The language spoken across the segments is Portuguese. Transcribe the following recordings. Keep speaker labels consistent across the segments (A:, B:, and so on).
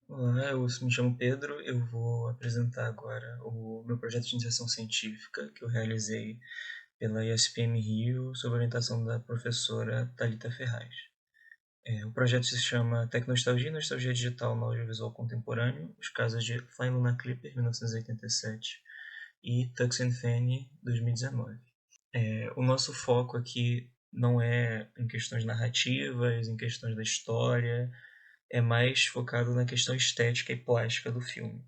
A: Olá, eu me chamo Pedro. Eu vou apresentar agora o meu projeto de iniciação científica que eu realizei pela ISPM Rio, sob a orientação da professora Thalita Ferraz. O projeto se chama Tecnostalgia e Nostalgia Digital no Audiovisual Contemporâneo, os casos de Flying Luna Clipper, 1987, e Tux and Fanny, 2019. O nosso foco aqui não é em questões narrativas, em questões da história, é mais focado na questão estética e plástica do filme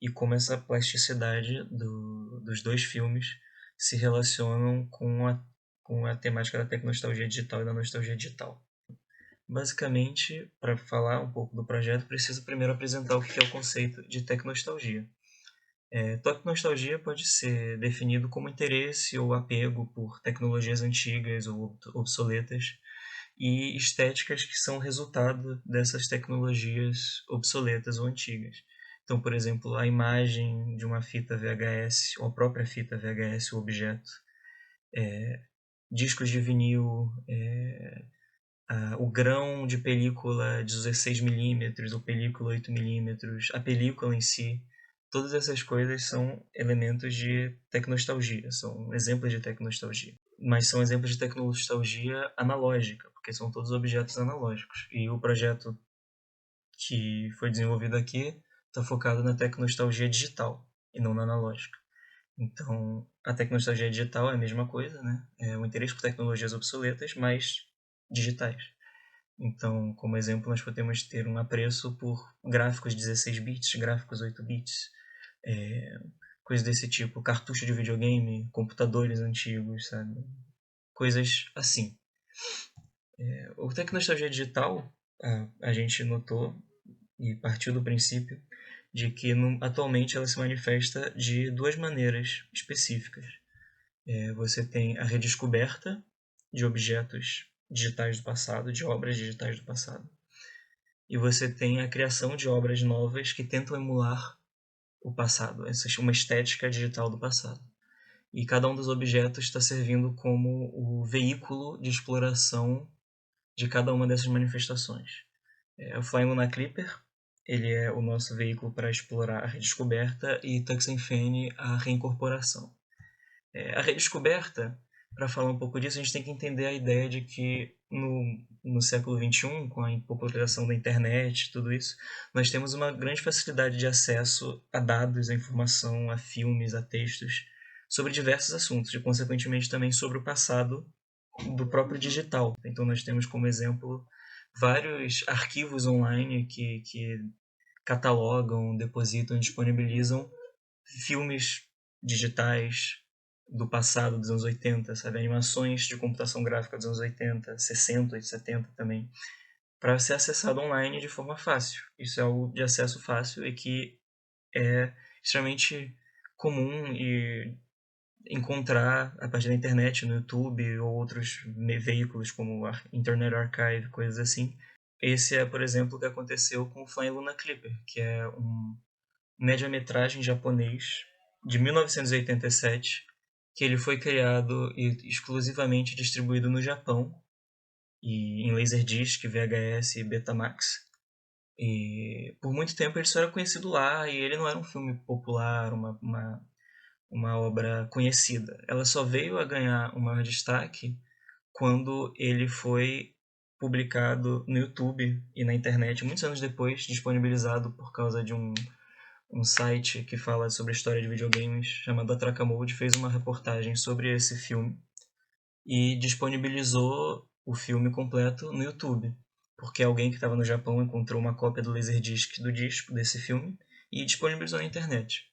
A: e como essa plasticidade dos dois filmes se relacionam com a temática da tecnostalgia digital e da nostalgia digital. Basicamente, para falar um pouco do projeto, preciso primeiro apresentar o que é o conceito de tecnostalgia. Tecnostalgia pode ser definido como interesse ou apego por tecnologias antigas ou obsoletas e estéticas que são resultado dessas tecnologias obsoletas ou antigas. Então, por exemplo, a imagem de uma fita VHS, ou a própria fita VHS, o objeto, discos de vinil, o grão de película 16 mm ou película 8 mm, a película em si, todas essas coisas são elementos de tecnostalgia, são exemplos de tecnostalgia. Mas são exemplos de tecnostalgia analógica, porque são todos objetos analógicos. E o projeto que foi desenvolvido aqui está focado na tecnostalgia digital e não na analógica. Então, a tecnologia digital é a mesma coisa, né? É o interesse por tecnologias obsoletas, mas digitais. Então, como exemplo, nós podemos ter um apreço por gráficos 16 bits, gráficos 8 bits, é, coisas desse tipo, cartucho de videogame, computadores antigos, sabe? Coisas assim. O tecnologia digital, a gente notou e partiu do princípio de que atualmente ela se manifesta de duas maneiras específicas. Você tem a redescoberta de objetos digitais do passado, de obras digitais do passado, e você tem a criação de obras novas que tentam emular o passado, uma estética digital do passado. E cada um dos objetos está servindo como o veículo de exploração de cada uma dessas manifestações. O Flying Luna Clipper, ele é o nosso veículo para explorar a redescoberta e Tux and Fanny a reincorporação. A redescoberta, para falar um pouco disso, a gente tem que entender a ideia de que no século XXI, com a popularização da internet, tudo isso, nós temos uma grande facilidade de acesso a dados, a informação, a filmes, a textos, sobre diversos assuntos, e consequentemente também sobre o passado do próprio digital. Então nós temos como exemplo vários arquivos online que catalogam, depositam, disponibilizam filmes digitais do passado, dos anos 80, sabe? Animações de computação gráfica dos anos 80, 60 e 70 também, para ser acessado online de forma fácil. Isso é algo de acesso fácil e que é extremamente comum e encontrar a partir da internet, no YouTube ou outros veículos como a Internet Archive, coisas assim. Esse é, por exemplo, o que aconteceu com o Flying Luna Clipper, que é um média-metragem japonês de 1987, que ele foi criado e exclusivamente distribuído no Japão, e em Laserdisc, VHS e Betamax. E por muito tempo ele só era conhecido lá e ele não era um filme popular, uma obra conhecida. Ela só veio a ganhar um maior destaque quando ele foi publicado no YouTube e na internet, muitos anos depois, disponibilizado por causa de um site que fala sobre a história de videogames chamado Atracamode, fez uma reportagem sobre esse filme e disponibilizou o filme completo no YouTube, porque alguém que estava no Japão encontrou uma cópia do Laserdisc do disco desse filme e disponibilizou na internet.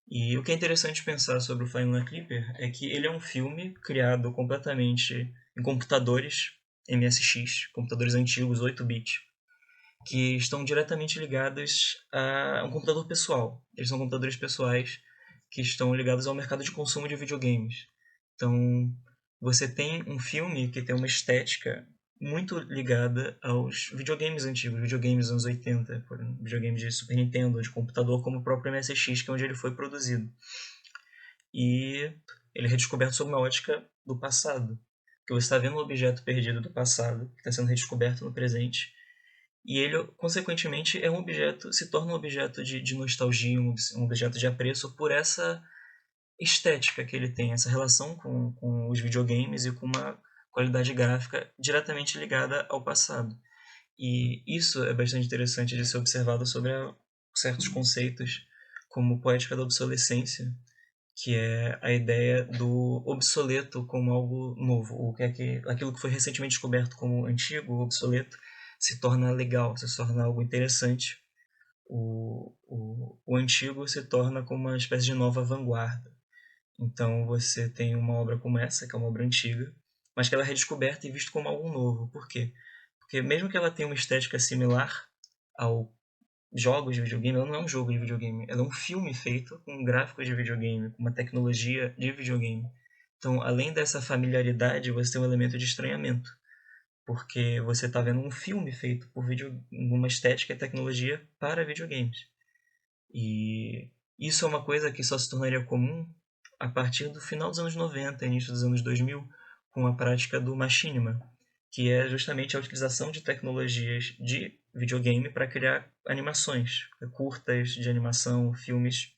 A: E o que é interessante pensar sobre o Flying Clipper é que ele é um filme criado completamente em computadores MSX, computadores antigos 8-bit, que estão diretamente ligados a um computador pessoal. Eles são computadores pessoais que estão ligados ao mercado de consumo de videogames. Então, você tem um filme que tem uma estética muito ligada aos videogames antigos, videogames dos anos 80, videogames de Super Nintendo, de computador, como o próprio MSX, que é onde ele foi produzido. E ele é redescoberto sob uma ótica do passado, que você está vendo um objeto perdido do passado, que está sendo redescoberto no presente, E ele, consequentemente, se torna um objeto de nostalgia, um objeto de apreço por essa estética que ele tem, essa relação com os videogames e com uma qualidade gráfica diretamente ligada ao passado. E isso é bastante interessante de ser observado sobre certos conceitos, como poética da obsolescência, que é a ideia do obsoleto como algo novo, ou aquilo que foi recentemente descoberto como antigo, obsoleto, se torna legal, se torna algo interessante. O antigo se torna como uma espécie de nova vanguarda. Então você tem uma obra como essa, que é uma obra antiga, mas que ela é redescoberta e vista como algo novo. Por quê? Porque mesmo que ela tenha uma estética similar ao jogos de videogame, ela não é um jogo de videogame, ela é um filme feito com gráficos de videogame, com uma tecnologia de videogame. Então, além dessa familiaridade, você tem um elemento de estranhamento, porque você está vendo um filme feito por uma estética e tecnologia para videogames. E isso é uma coisa que só se tornaria comum a partir do final dos anos 90, início dos anos 2000, com a prática do machinima, que é justamente a utilização de tecnologias de videogame para criar animações, curtas de animação, filmes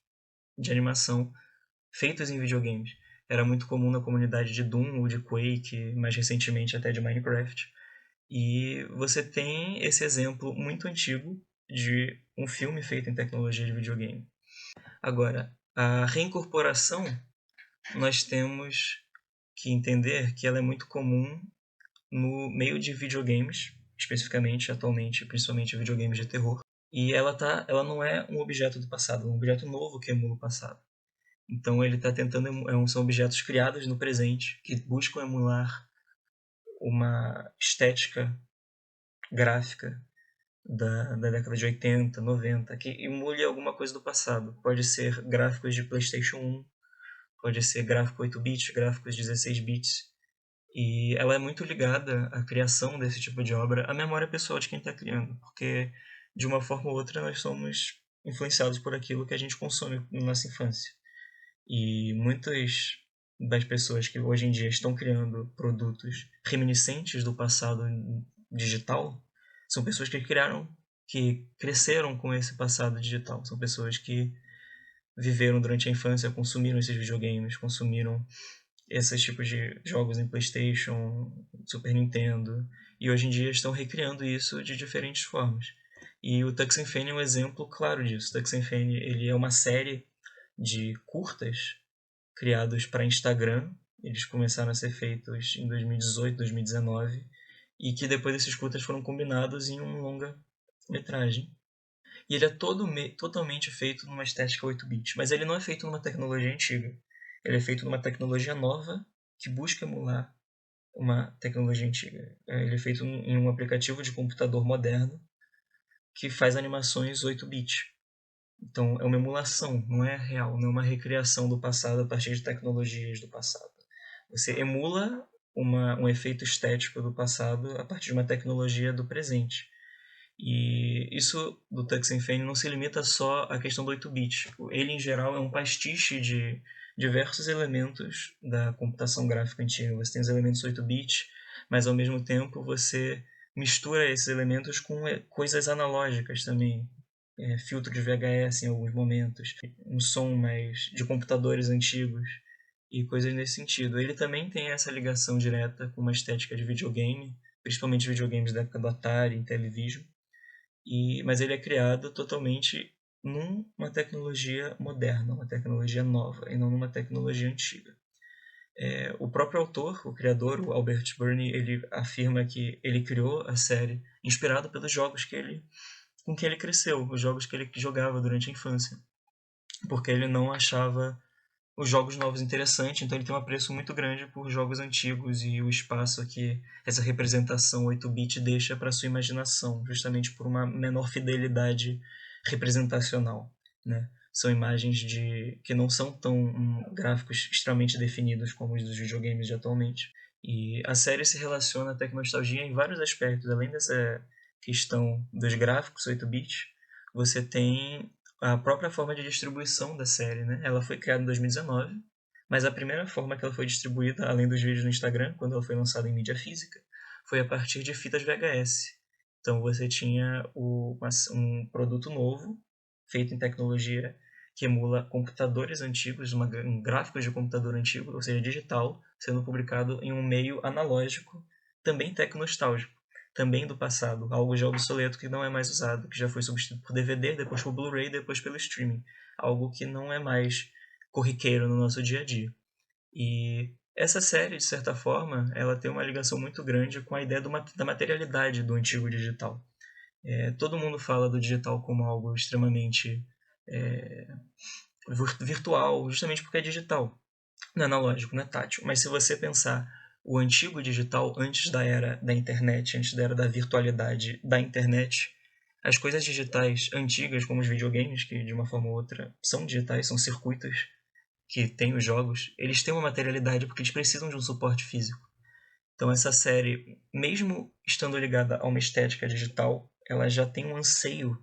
A: de animação feitos em videogames. Era muito comum na comunidade de Doom ou de Quake, mais recentemente até de Minecraft. E você tem esse exemplo muito antigo de um filme feito em tecnologia de videogame. Agora, a reincorporação, nós temos que entender que ela é muito comum no meio de videogames, especificamente, atualmente, principalmente videogames de terror. E ela não é um objeto do passado, é um objeto novo que emula o passado. Então ele está tentando, são objetos criados no presente, que buscam emular uma estética gráfica da década de 80, 90, que emule alguma coisa do passado. Pode ser gráficos de PlayStation 1, pode ser gráfico 8 bits, gráficos 16 bits. E ela é muito ligada à criação desse tipo de obra à memória pessoal de quem está criando, porque de uma forma ou outra nós somos influenciados por aquilo que a gente consome na nossa infância. E muitas das pessoas que hoje em dia estão criando produtos reminiscentes do passado digital são pessoas que cresceram com esse passado digital. São pessoas que viveram durante a infância, consumiram esses videogames, consumiram esses tipos de jogos em PlayStation, Super Nintendo, e hoje em dia estão recriando isso de diferentes formas. E o Tux Fane é um exemplo claro disso. Tux Fane, ele é uma série de curtas criados para Instagram. Eles começaram a ser feitos em 2018, 2019, e que depois esses curtas foram combinados em um longa-metragem. E ele é totalmente feito numa estética 8-bit, mas ele não é feito numa tecnologia antiga. Ele é feito numa tecnologia nova que busca emular uma tecnologia antiga. Ele é feito em um aplicativo de computador moderno que faz animações 8-bit. Então é uma emulação, não é real, não é uma recriação do passado a partir de tecnologias do passado. Você emula um efeito estético do passado a partir de uma tecnologia do presente. E isso do Tux Fane não se limita só à questão do 8-bit. Ele, em geral, é um pastiche de diversos elementos da computação gráfica antiga. Você tem os elementos 8-bit, mas ao mesmo tempo você mistura esses elementos com coisas analógicas também. Filtro de VHS em alguns momentos, um som mais de computadores antigos e coisas nesse sentido. Ele também tem essa ligação direta com uma estética de videogame, principalmente videogames da época do Atari, Intellivision, mas ele é criado totalmente numa tecnologia moderna, uma tecnologia nova, e não numa tecnologia antiga. O próprio autor, o criador, o Albert Burney, ele afirma que ele criou a série inspirado pelos jogos com que ele cresceu, os jogos que ele jogava durante a infância, porque ele não achava os jogos novos interessantes, então ele tem um apreço muito grande por jogos antigos e o espaço que essa representação 8-bit deixa para sua imaginação, justamente por uma menor fidelidade representacional, né? São imagens que não são tão gráficos extremamente definidos como os dos videogames de atualmente. E a série se relaciona à tecnostalgia em vários aspectos, além dessa questão dos gráficos 8-bit, você tem a própria forma de distribuição da série, né? Ela foi criada em 2019, mas a primeira forma que ela foi distribuída, além dos vídeos no Instagram, quando ela foi lançada em mídia física, foi a partir de fitas VHS. Então você tinha um produto novo, feito em tecnologia que emula computadores antigos, um gráfico de computador antigo, ou seja, digital, sendo publicado em um meio analógico, também tecnostálgico, também do passado, algo já obsoleto que não é mais usado, que já foi substituído por DVD, depois por Blu-ray, depois pelo streaming, algo que não é mais corriqueiro no nosso dia a dia. E essa série, de certa forma, ela tem uma ligação muito grande com a ideia da materialidade do antigo digital. Todo mundo fala do digital como algo extremamente é, virtual, justamente porque é digital, não é analógico, não é tátil. Mas se você pensar o antigo digital antes da era da internet, antes da era da virtualidade da internet, as coisas digitais antigas, como os videogames, que de uma forma ou outra são digitais, são circuitos que têm os jogos, eles têm uma materialidade porque eles precisam de um suporte físico. Então essa série, mesmo estando ligada a uma estética digital, ela já tem um anseio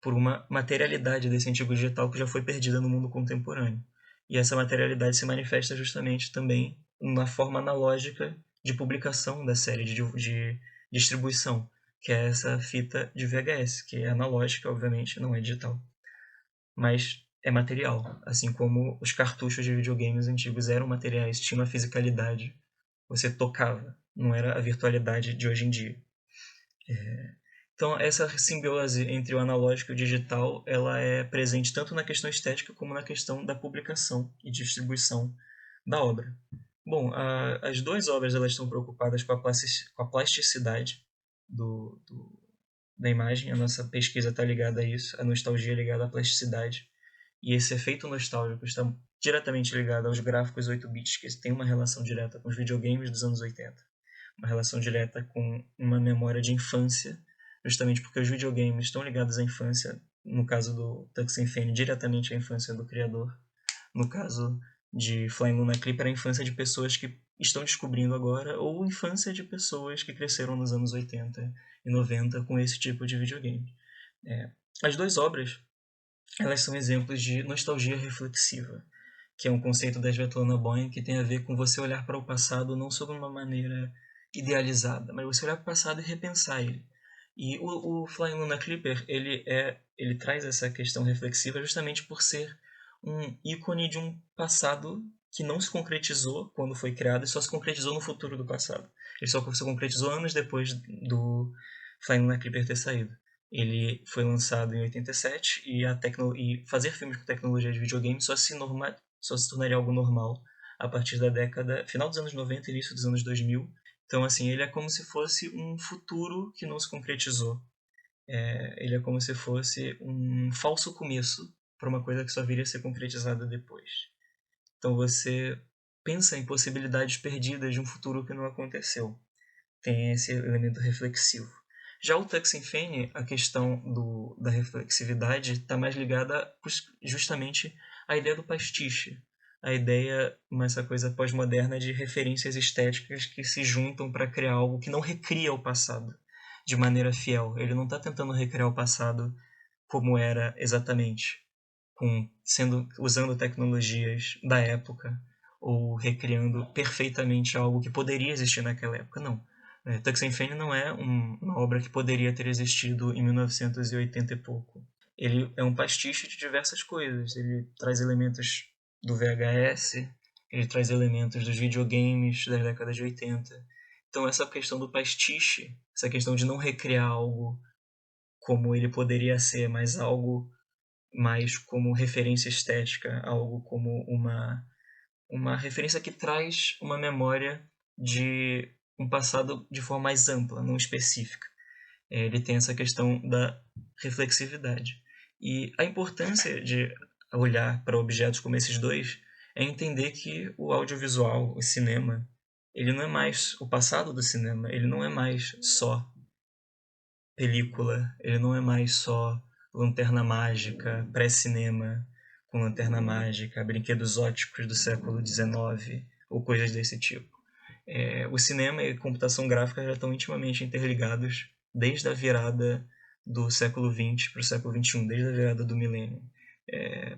A: por uma materialidade desse antigo digital que já foi perdida no mundo contemporâneo. E essa materialidade se manifesta justamente também na forma analógica de publicação da série, de distribuição, que é essa fita de VHS, que é analógica, obviamente, não é digital, mas é material, assim como os cartuchos de videogames antigos eram materiais, tinham a fisicalidade, você tocava, não era a virtualidade de hoje em dia. Então, essa simbiose entre o analógico e o digital, ela é presente tanto na questão estética como na questão da publicação e distribuição da obra. Bom, as duas obras elas estão preocupadas com a plasticidade da imagem. A nossa pesquisa está ligada a isso, a nostalgia é ligada à plasticidade. E esse efeito nostálgico está diretamente ligado aos gráficos 8 bits, que têm uma relação direta com os videogames dos anos 80, uma relação direta com uma memória de infância, justamente porque os videogames estão ligados à infância, no caso do Tux Infamy, diretamente à infância do criador. No caso de Flying Luna Clipper, a infância de pessoas que estão descobrindo agora, ou infância de pessoas que cresceram nos anos 80 e 90 com esse tipo de videogame. As duas obras, elas são exemplos de nostalgia reflexiva, que é um conceito da Svetlana Boym que tem a ver com você olhar para o passado não sob uma maneira idealizada, mas você olhar para o passado e repensar ele. E o Flying Luna Clipper, ele traz essa questão reflexiva justamente por ser um ícone de um passado que não se concretizou quando foi criado e só se concretizou no futuro do passado. Ele só se concretizou anos depois do Flying Luna Clipper ter saído. Ele foi lançado em 87 e fazer filmes com tecnologia de videogame só se tornaria algo normal a partir da década final dos anos 90 e início dos anos 2000. Então, assim, ele é como se fosse um futuro que não se concretizou. Ele é como se fosse um falso começo para uma coisa que só viria a ser concretizada depois. Então você pensa em possibilidades perdidas de um futuro que não aconteceu. Tem esse elemento reflexivo. Já o Tux Infamy, a questão da reflexividade está mais ligada justamente à ideia do pastiche, a ideia, essa coisa pós-moderna de referências estéticas que se juntam para criar algo que não recria o passado de maneira fiel. Ele não está tentando recriar o passado como era exatamente, usando tecnologias da época ou recriando perfeitamente algo que poderia existir naquela época. Não. Tux Infamy não é uma obra que poderia ter existido em 1980 e pouco. Ele é um pastiche de diversas coisas. Ele traz elementos do VHS, ele traz elementos dos videogames das décadas de 80. Então essa questão do pastiche, essa questão de não recriar algo como ele poderia ser, mas algo mais como referência estética, algo como uma referência que traz uma memória de um passado de forma mais ampla, não específica. Ele tem essa questão da reflexividade. E a importância de olhar para objetos como esses dois é entender que o audiovisual, o cinema, ele não é mais o passado do cinema, ele não é mais só película, ele não é mais só lanterna mágica, pré-cinema com lanterna mágica, brinquedos óticos do século XIX ou coisas desse tipo. O cinema e a computação gráfica já estão intimamente interligados desde a virada do século XX para o século XXI, desde a virada do milênio.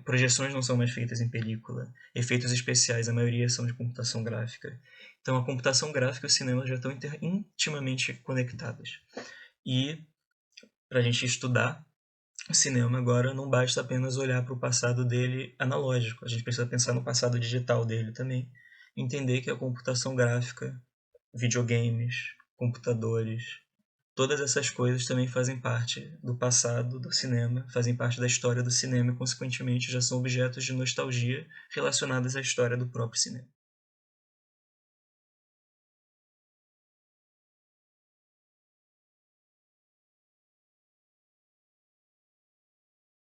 A: Projeções não são mais feitas em película, efeitos especiais, a maioria são de computação gráfica. Então a computação gráfica e o cinema já estão intimamente conectadas. E para a gente estudar o cinema agora, não basta apenas olhar para o passado dele analógico, a gente precisa pensar no passado digital dele também, entender que a computação gráfica, videogames, computadores, todas essas coisas também fazem parte do passado do cinema, fazem parte da história do cinema e, consequentemente, já são objetos de nostalgia relacionados à história do próprio cinema.